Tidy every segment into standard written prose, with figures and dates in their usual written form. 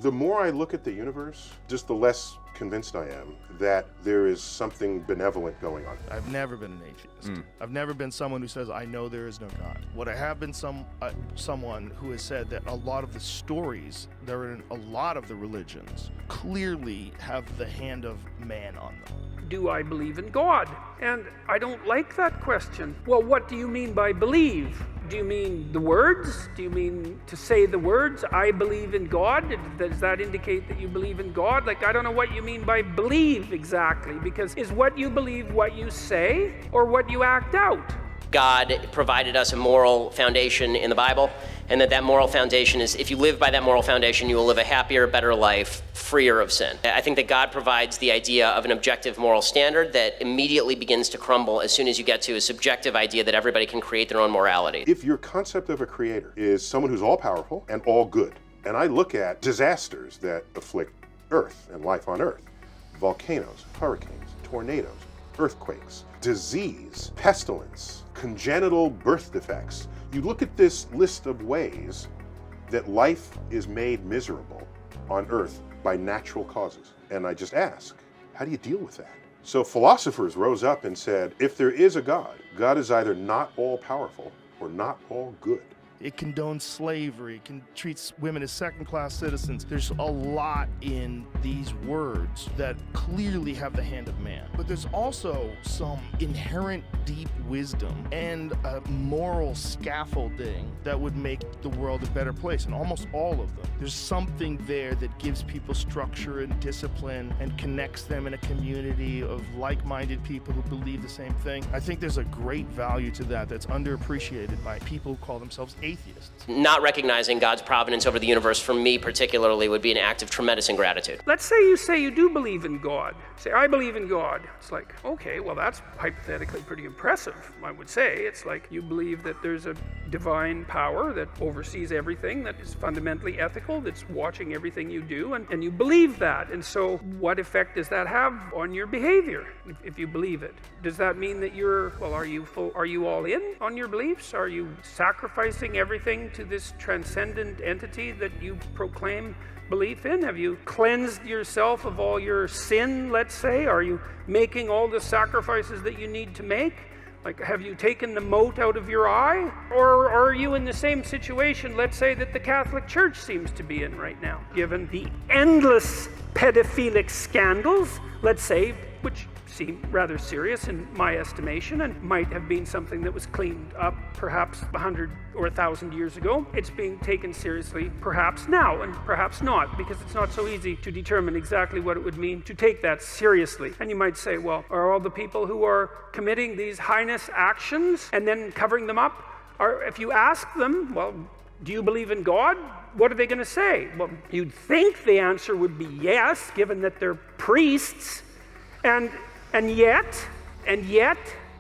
The more I look at the universe, just the less convinced I am that there is something benevolent going on. I've never been an atheist. I've never been someone who says, I know there is no God. What I have been someone who has said that a lot of the stories that are in a lot of the religions clearly have the hand of man on them. Do I believe in God? And I don't like that question. Well, what do you mean by believe? Do you mean the words? Do you mean to say the words, I believe in God? Does that indicate that you believe in God? Like, I don't know what you mean by believe exactly, because is what you believe what you say or what you act out? God provided us a moral foundation in the Bible, and that moral foundation is, if you live by that moral foundation, you will live a happier, better life, freer of sin. I think that God provides the idea of an objective moral standard that immediately begins to crumble as soon as you get to a subjective idea that everybody can create their own morality. If your concept of a creator is someone who's all-powerful and all good, and I look at disasters that afflict Earth and life on Earth, volcanoes, hurricanes, tornadoes, earthquakes, disease, pestilence, congenital birth defects. You look at this list of ways that life is made miserable on Earth by natural causes. And I just ask, how do you deal with that? So philosophers rose up and said, if there is a God, God is either not all-powerful or not all good. It condones slavery, it treats women as second-class citizens. There's a lot in these words that clearly have the hand of man. But there's also some inherent deep wisdom and a moral scaffolding that would make the world a better place, and almost all of them. There's something there that gives people structure and discipline and connects them in a community of like-minded people who believe the same thing. I think there's a great value to that that's underappreciated by people who call themselves atheists. Not recognizing God's providence over the universe, for me particularly, would be an act of tremendous ingratitude. Let's say you do believe in God. Say, I believe in God. It's like, okay, well, that's hypothetically pretty impressive, I would say. It's like you believe that there's a divine power that oversees everything, that is fundamentally ethical, that's watching everything you do, and you believe that. And so what effect does that have on your behavior if you believe it? Does that mean that are you all in on your beliefs? Are you sacrificing everything to this transcendent entity that you proclaim belief in? Have you cleansed yourself of all your sin, let's say? Are you making all the sacrifices that you need to make? Like, have you taken the mote out of your eye? Or are you in the same situation, let's say, that the Catholic Church seems to be in right now, given the endless pedophilic scandals, let's say, which seem rather serious in my estimation and might have been something that was cleaned up perhaps 100 or 1,000 years ago. It's being taken seriously perhaps now and perhaps not, because it's not so easy to determine exactly what it would mean to take that seriously. And you might say, well, are all the people who are committing these heinous actions and then covering them up, if you ask them, well, do you believe in God? What are they going to say? Well, you'd think the answer would be yes, given that they're priests. And yet,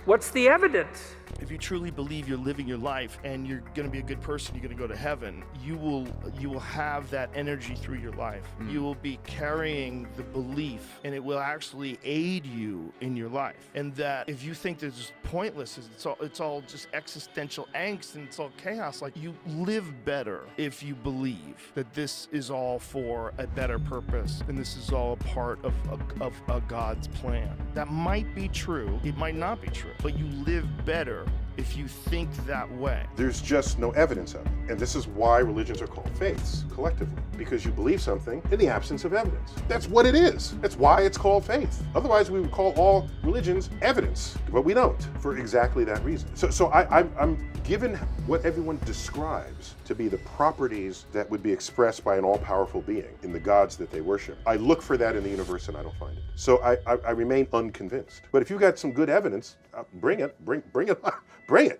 what's the evidence? If you truly believe you're living your life and you're going to be a good person, you're going to go to heaven, you will have that energy through your life. You will be carrying the belief, and it will actually aid you in your life. And that if you think this is pointless, it's all just existential angst and it's all chaos, like, you live better if you believe that this is all for a better purpose and this is all a part of a God's plan. That might be true, it might not be true, but you live better if you think that way. There's just no evidence of it. And this is why religions are called faiths, collectively. Because you believe something in the absence of evidence. That's what it is. That's why it's called faith. Otherwise, we would call all religions evidence. But we don't, for exactly that reason. So I'm given what everyone describes to be the properties that would be expressed by an all-powerful being in the gods that they worship. I look for that in the universe and I don't find it. So I remain unconvinced. But if you've got some good evidence, bring it on. Bring it.